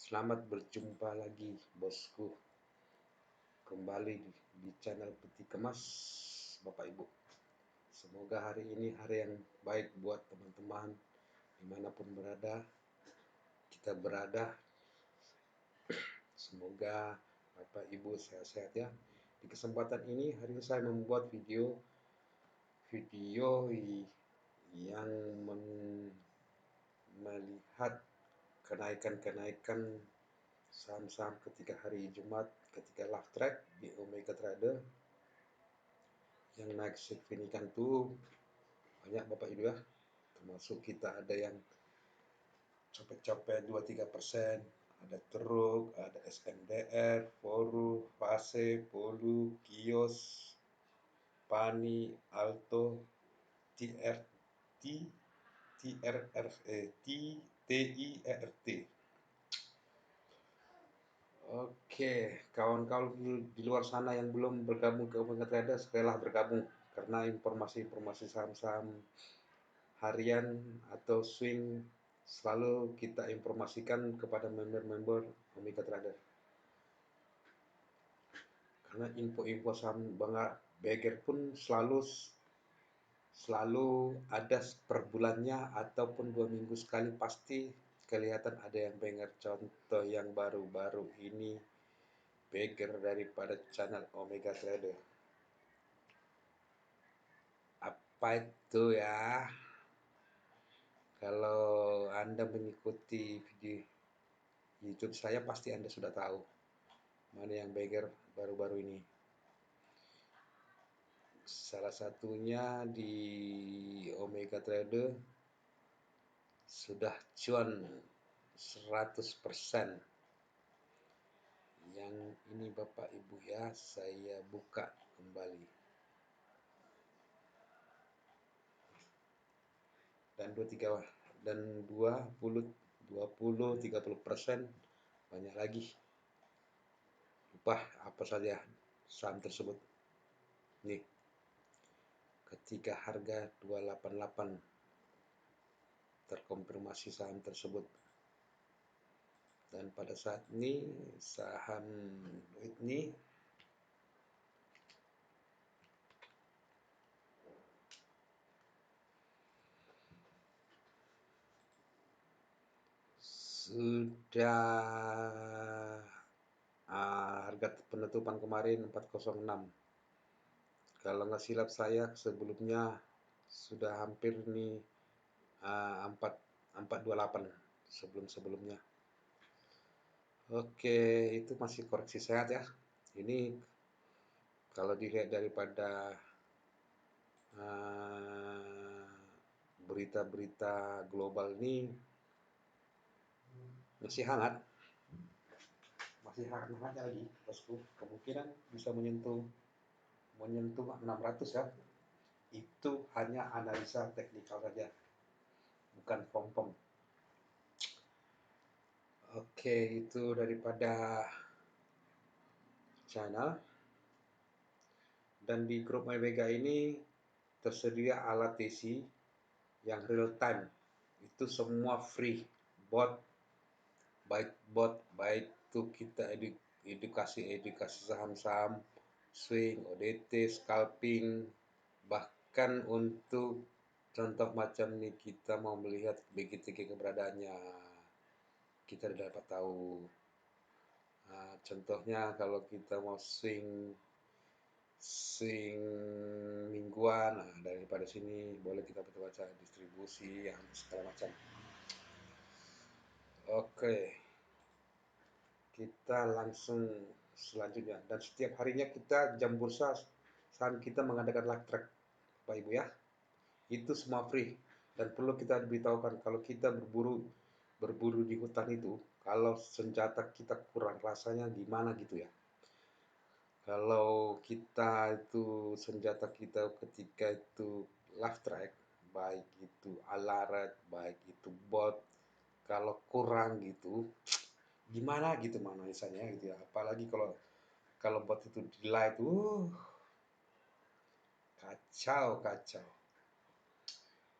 Selamat berjumpa lagi, bosku. Kembali di channel Peti Kemas, Bapak Ibu. Semoga hari ini hari yang baik buat teman-teman dimanapun kita berada. Semoga Bapak Ibu sehat-sehat ya. Di kesempatan ini hari ini saya membuat video yang melihat kenaikan saham-saham ketika hari Jumat, ketika love track di Omega Trader yang naik signifikan tuh banyak Bapak Ibu ya, termasuk kita ada yang capek-capek 2-3%, ada Truk, ada SNDR, Foru, Fase, Polu, Kios, Pani, Alto, TRT, TIERT. Oke, kawan-kawan di luar sana yang belum bergabung ke Omega Trader, segeralah bergabung karena informasi-informasi saham-saham harian atau swing selalu kita informasikan kepada member-member Omega Trader. Karena info-info saham Beger pun selalu ada per bulannya ataupun 2 minggu sekali pasti kelihatan ada yang Beger. Contoh yang baru-baru ini Beger daripada channel Omega Trader. Apa itu ya? Kalau Anda mengikuti video YouTube saya pasti Anda sudah tahu mana yang Beger baru-baru ini. Salah satunya di Omega Trader sudah cuan 100%. Yang ini Bapak Ibu ya, saya buka kembali. Dan 20-30% banyak lagi. Lupa apa saja saham tersebut. Nih, ketika harga 288 terkonfirmasi saham tersebut. Dan pada saat ini saham ini sudah harga penutupan kemarin 406. Kalau nggak silap saya sebelumnya sudah hampir nih 428 sebelumnya. Oke, itu masih koreksi sehat ya. Ini kalau dilihat daripada berita-berita global ini masih hangat lagi, bosku. Kemungkinan bisa menyentuh 600 ya. Itu hanya analisa teknikal saja, bukan pom-pom. Oke, itu daripada channel. Dan di grup MyVega ini tersedia alat TC yang real time. Itu semua free. Baik itu kita edukasi saham-saham, swing, ODT, scalping, bahkan untuk contoh macam ini kita mau melihat BGTK keberadaannya, kita dapat tahu. Contohnya kalau kita mau swing mingguan, daripada sini boleh kita baca distribusi yang segala macam. Oke, kita langsung selanjutnya. Dan setiap harinya kita jam bursa saham kita mengadakan live track, Pak Ibu ya. Itu semua free dan perlu kita diberitahukan kalau kita berburu di hutan itu, kalau senjata kita kurang rasanya gimana gitu ya. Kalau kita itu senjata kita ketika itu live track, baik itu alaret, baik itu bot, kalau kurang gitu gimana gitu manaisannya gitu ya. Apalagi kalau bot itu delay itu kacau.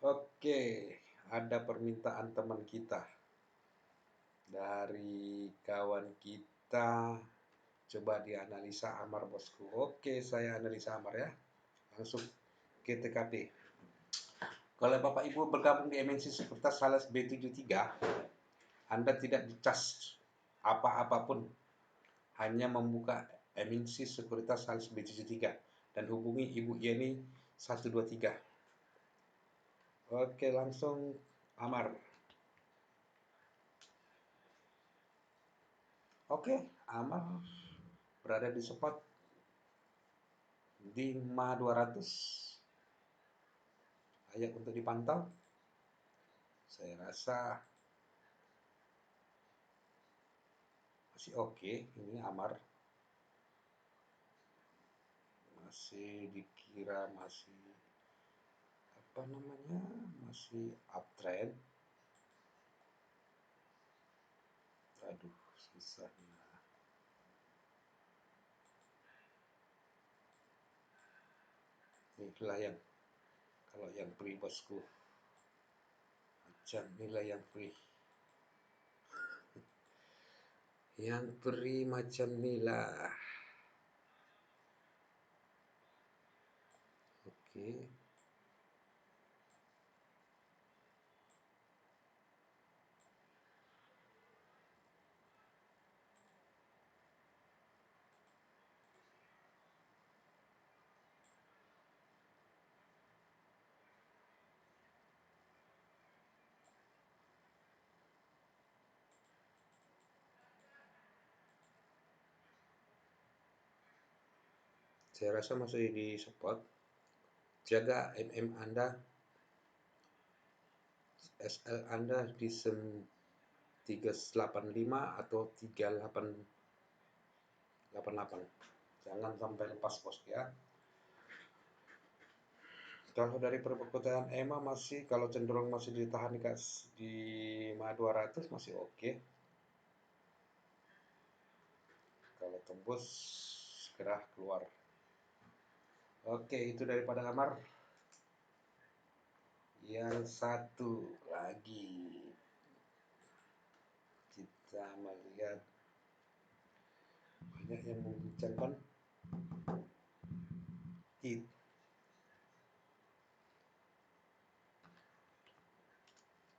Oke, ada permintaan teman kita dari kawan kita. Coba dianalisa Amar, bosku. Oke, saya analisa Amar ya. Langsung ke TKP. Kalau Bapak Ibu bergabung di MNC Sekuritas Sales B73, Anda tidak dicas apa-apapun, hanya membuka MNC Sekuritas Sales B73 dan hubungi Ibu Yeni 123. Oke, langsung Amar. Oke, Amar berada di spot di MA 200. Layak untuk dipantau. Saya rasa masih oke. Ini Amar masih dikira masih apa namanya, masih uptrend. Aduh, susahnya. Inilah yang kalau yang free, bosku, macam nilai yang free macam inilah. Oke, saya rasa masih di support. Jaga MM Anda, SL Anda di 385 atau 3888. Jangan sampai lepas, bos ya. Kalau dari perputaran EMA masih, kalau cenderung masih ditahan di MA 200 masih oke. Kalau tembus segera keluar. Oke, itu daripada Amar. Yang satu lagi kita melihat banyak yang membincangkan KIT.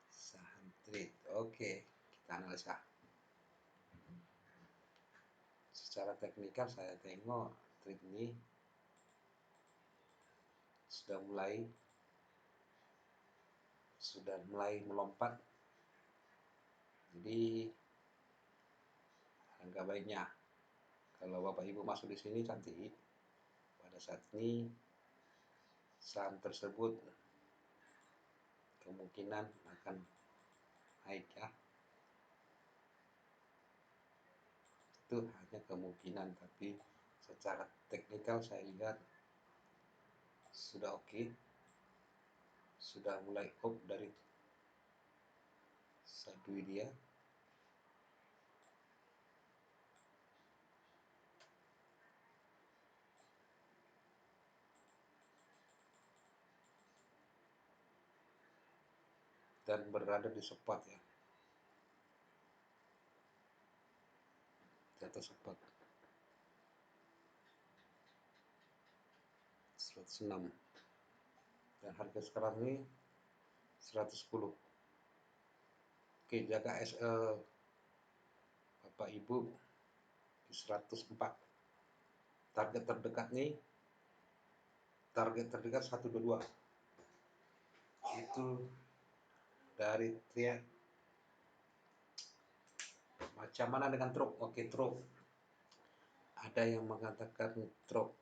Saham trade. Oke, kita analisa. Secara teknikal saya tengok trade ini sudah mulai melompat. Jadi angka baiknya kalau Bapak Ibu masuk di sini cantik, pada saat ini saham tersebut kemungkinan akan naik ya. Itu hanya kemungkinan, tapi secara teknikal saya lihat sudah oke. Sudah mulai up dari satu dia. Dan berada di support ya. Di atas support 106. Dan harga sekarang ini 110. Oke, jaga SL Bapak Ibu di 104. Target terdekat 122. Itu dari trade. Macam mana dengan truk? Oke, truk. Ada yang mengatakan truk.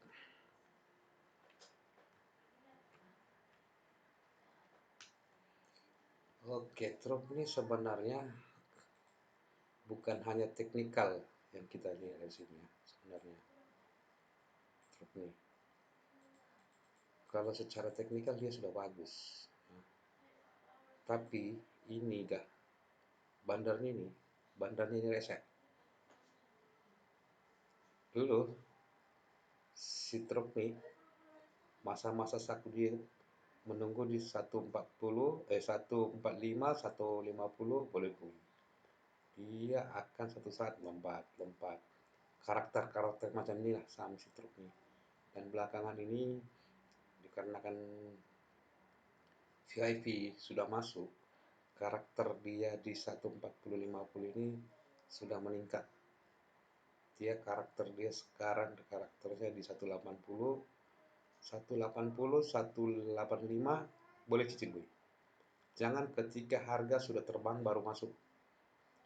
Oke, truk ini sebenarnya bukan hanya teknikal yang kita lihat di sini ya, sebenarnya. Truk ini. Kalau secara teknikal dia sudah bagus. Tapi ini bandarnya ini reset. Dulu si truk nih masa-masa saku dia menunggu di 140, 145, 150 boleh beli. dia akan satu saat lompat karakter-karakter macam inilah saham si truk ini. Dan belakangan ini dikarenakan VIP sudah masuk, karakter dia di 140-50 ini sudah meningkat. Karakter dia sekarang karakternya di 180, 180, 185 boleh cicil boy. Jangan ketika harga sudah terbang baru masuk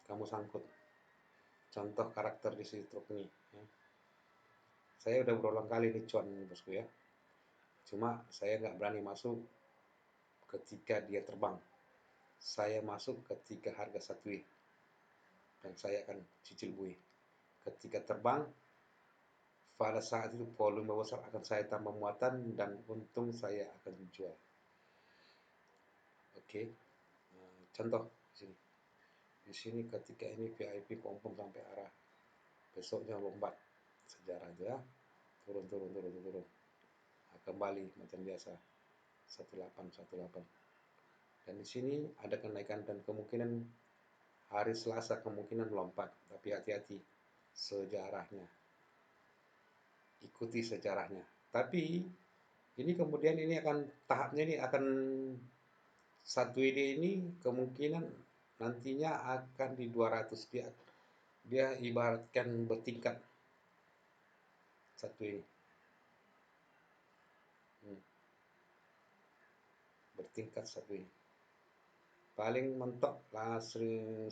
kamu sangkut. Contoh karakter di si truk ini. Ya. Saya udah berulang kali nih cuan bosku ya. Cuma saya nggak berani masuk ketika dia terbang. Saya masuk ketika harga satu dan saya akan cicil buih. Ketika terbang, pada saat itu volume besar akan saya tambah muatan dan untung saya akan jual. Oke, contoh di sini. Di sini ketika ini VIP pompom sampai arah besoknya lompat sejarah aja turun. Nah, kembali macam biasa 1818. Dan di sini ada kenaikan dan kemungkinan hari Selasa kemungkinan melompat, tapi hati-hati sejarahnya. Ikuti sejarahnya. Tapi ini kemudian ini akan tahapnya ini akan satu ide ini kemungkinan nantinya akan di 200 dia ibaratkan bertingkat satu ini. Bertingkat satu ini. Paling mentok lah 180.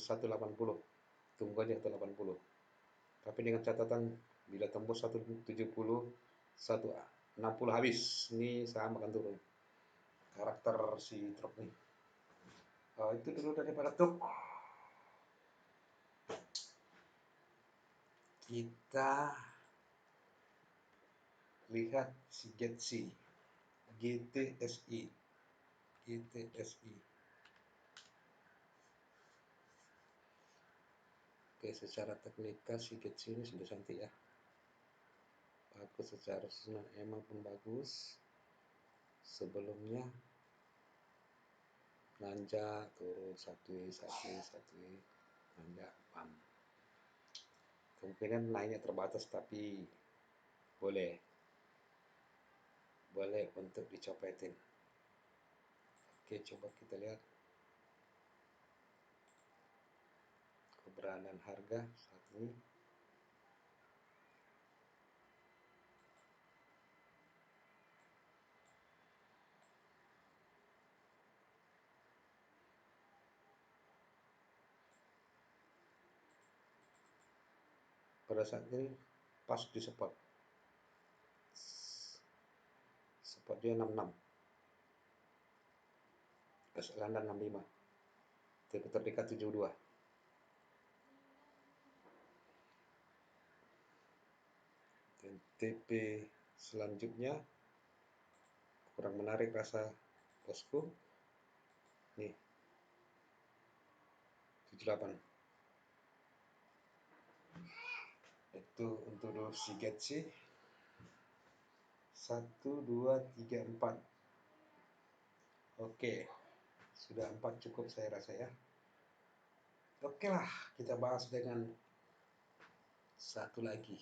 Tunggu aja 180. Tapi dengan catatan bila tembus 170, 160 habis. Ini saham akan turun. Karakter si truk nih. Itu dulu daripada truk. Kita lihat si GTSI. Oke, secara teknikal si GTSI ini sudah cantik ya. Bagus secara susunan emang pun bagus. Sebelumnya nanjak turun satu nanjak pam. Kemungkinan naiknya terbatas tapi boleh untuk dicopetin. Oke, coba kita lihat keberadaan harga saat ini. Pada saat ini pas di support dia 66, London 65, TP terdekat 72. Dan TP selanjutnya kurang menarik rasa bosku nih 78. Itu untuk si Getsi 1, 2, 3, 4. Oke, sudah 4 cukup saya rasa ya. Oke lah, kita bahas dengan satu lagi.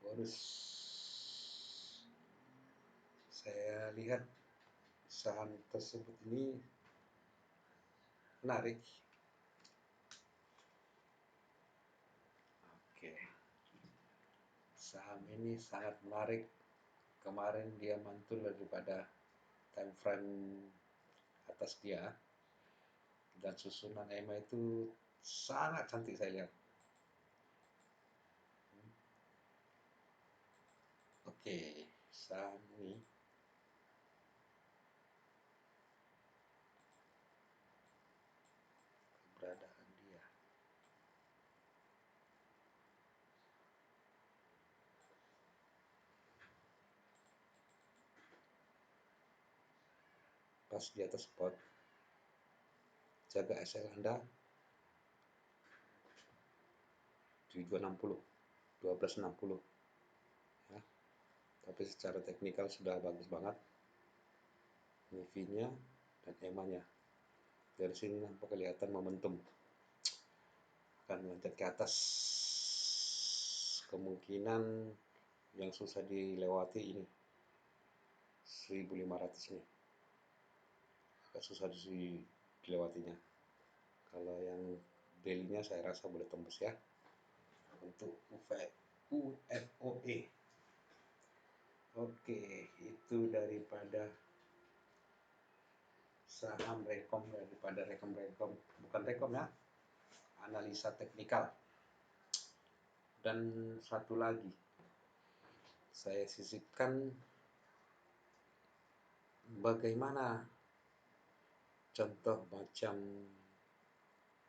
Bonus. Saya lihat saham tersebut ini menarik. Oke. Saham ini sangat menarik. Kemarin dia mantul daripada time frame atas dia. Dan susunan EMA itu sangat cantik saya lihat. Oke, saham ini keberadaan dia. Pas di atas spot, jaga SL Anda di 260, 1260. Ya. Tapi secara teknikal sudah bagus banget. MIFI-nya dan EMA-nya. Dari sini nampak kelihatan momentum. akan melonjak ke atas. Kemungkinan yang susah dilewati ini 1500 nih, agak susah dilewatinya. Kalau yang daily-nya saya rasa boleh tembus ya untuk UFOE. Oke, itu daripada saham rekom, daripada rekom bukan rekom ya, analisa teknikal. Dan satu lagi saya sisipkan bagaimana contoh macam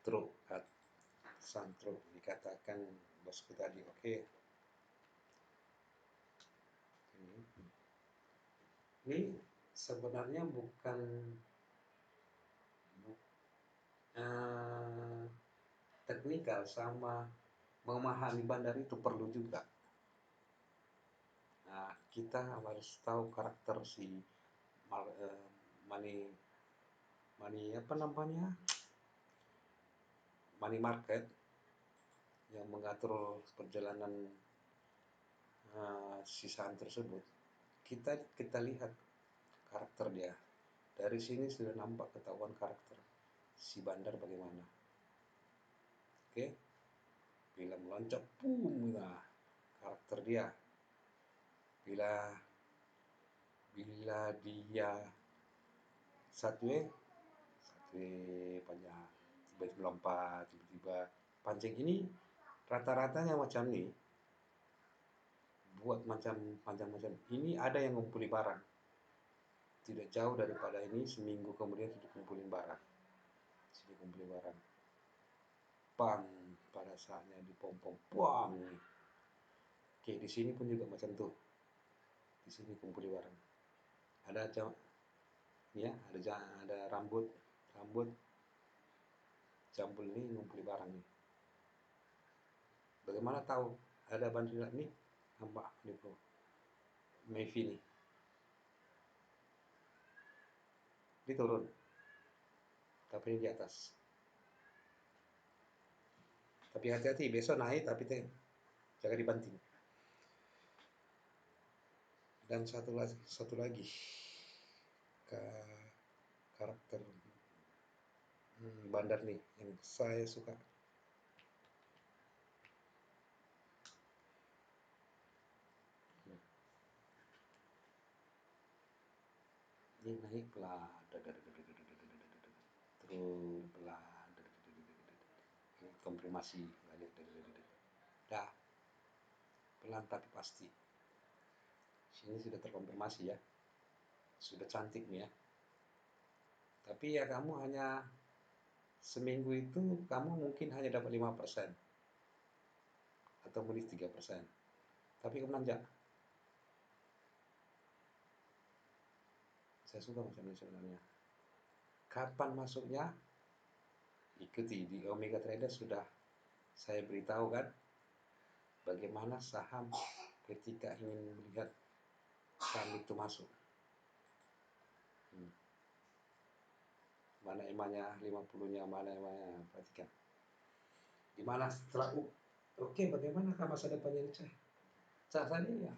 truk truk dikatakan bosku tadi. Oke, ini sebenarnya bukan teknikal, sama memahami bandar itu perlu juga. Nah, kita harus tahu karakter si money apa namanya, money market yang mengatur perjalanan si saham tersebut. Kita lihat karakter dia. Dari sini sudah nampak ketahuan karakter si bandar bagaimana. Oke, bila meloncat, boom, nah karakter dia. Bila dia satu panjang, tiba-tiba melompat, tiba-tiba pancing, ini rata-ratanya macam ini. Buat macam macam ini, ada yang ngumpuli barang. Tidak jauh daripada ini, seminggu kemudian sudah kumpulin barang. Bam, pada saatnya dipom-pom, bam. Oke, di sini pun juga macam tuh. Di sini kumpulin barang. Ada ya, ada rambut jambul ini ngumpulin barang nih. Bagaimana tahu ada bandiran nih? Nampak nih bro, Mevi nih. Ini turun, tapi ini di atas. Tapi hati-hati, besok naik tapi jangan dibanting. Dan satu lagi karakter bandar nih yang saya suka. Ini naik pelan, turun pelan, konfirmasi balik, dah pelan tapi pasti. Sini sudah terkonfirmasi ya, sudah cantik nih ya. Tapi ya kamu hanya seminggu itu kamu mungkin hanya dapat 5% atau mungkin 3%. Tapi kamu nanjak. Saya suka macam ini sebenarnya. Kapan masuknya? Ikuti di Omega Trader, sudah saya beritahu kan bagaimana saham ketika ingin melihat saham itu masuk. Mana emanya 50-nya, mana emanya, perhatikan. Dimana setelah oke, bagaimana masa depannya ini? Caranya ya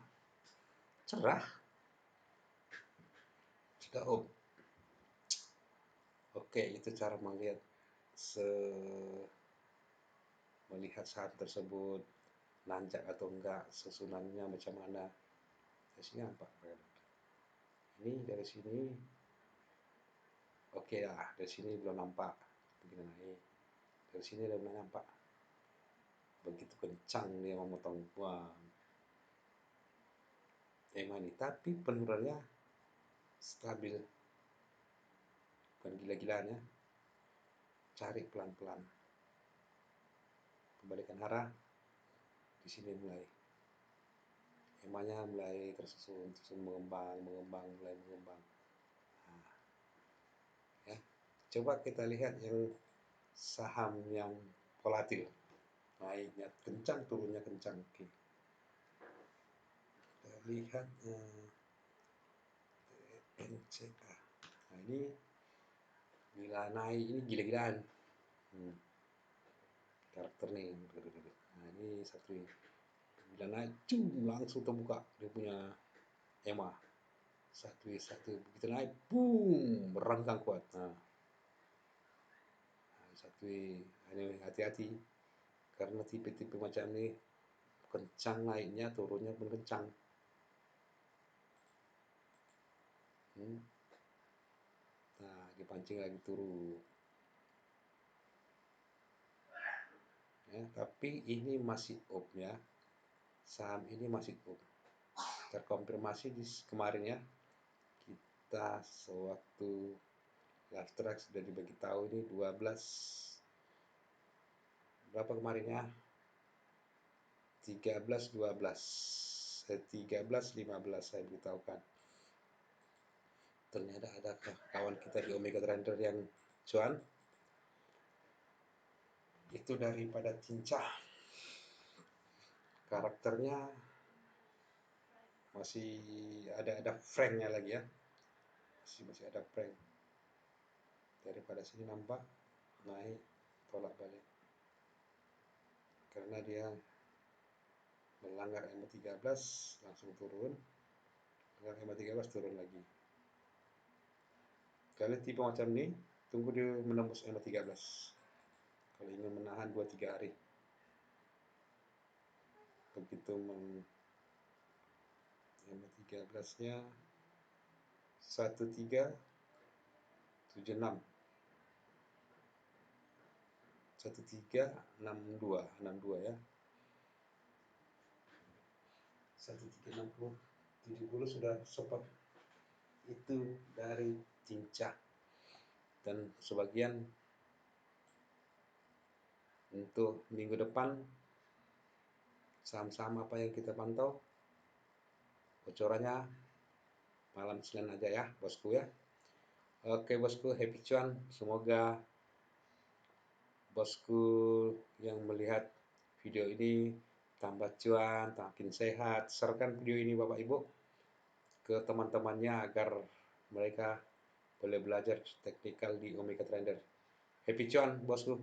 cerah. Sudah oke, itu cara melihat saham tersebut nanjak atau enggak, susunannya macam mana. Dari sini nampak. Ini dari sini oke lah, dari sini belum nampak. Begini naik. Dari sini belum nampak. Begitu kencang dia memotong buang. Ini tapi penurunannya stabil. Bukan gila-gilaan ya. Cari pelan-pelan. Kembalikan arah. Di sini mulai. Emanya mulai tersusun mengembang, mulai mengembang. Nah, ya. Coba kita lihat yang saham yang volatil. Naiknya kencang, turunnya kencang. Oke. Kita lihat NCA. Nah, ini bila naik ini gila-gilaan. karakter nih. Nah ini satu ini. Bila naik, cum, langsung terbuka dia punya EMA. Satu begitu naik, boom, merenggang kuat. Nah, satu ini hati-hati karena tipe-tipe macam ini kencang naiknya, turunnya pun kencang. Nah, dipancing lagi turun. Ya, tapi ini masih up ya. Saham ini masih up. Terkonfirmasi di kemarin ya. Kita sewaktu live track sudah dibagi tahu ini 12 berapa kemarin ya? 13 12 13 15 saya beritahukan. Ternyata ada kawan kita di Omega Trader yang cuan itu daripada Cincah. Karakternya masih ada Franknya lagi ya, masih ada Frank. Daripada sini nampak naik tolak balik karena dia melanggar EMA 13 langsung turun, melanggar EMA 13 turun lagi. Kalau tipe macam ini tunggu dia menembus EMA 13 kalau ingin menahan 2-3 hari. Begitu EMA 13 nya 1376 1362 ya, 1360 70 sudah support itu dari Cincah. Dan sebagian untuk minggu depan saham-saham apa yang kita pantau bocorannya malam Senin aja ya bosku ya. Oke bosku, happy cuan, semoga bosku yang melihat video ini tambah cuan, makin sehat. Sharekan video ini Bapak Ibu ke teman-temannya agar mereka boleh belajar teknikal di Omega Trader. Happy cuan bosku.